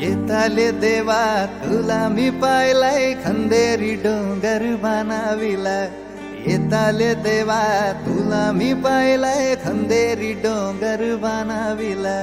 येताले देवा तुला मी पाहिलाय, खंदेरी डोंगर बनाविला. येताले देवा तुला मी पाहिलाय, खंदेरी डोंगर बनाविला.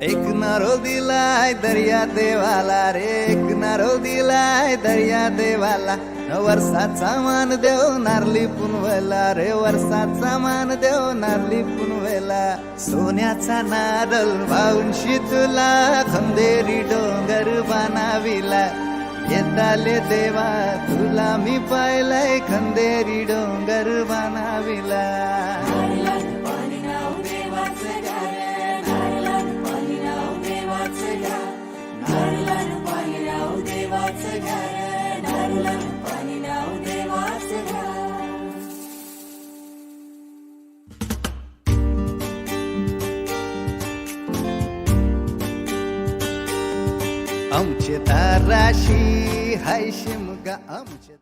एक नारो दिलाय दर्या देवाला रे, एक नारो दिलाय दर्या देवाला. वर्षाचा मान देव नारली पुनवेला रे, वर्षाचा मान देव नारली पुनवेला. सोन्याचा नारळ वाहून तुला, खंदेरी डोंगर बनाविला. येताले देवा तुला मी पाहिलाय, खंदेरी डोंगर बनाविला. आमचे ताराशी हाय शिमगा आमचे.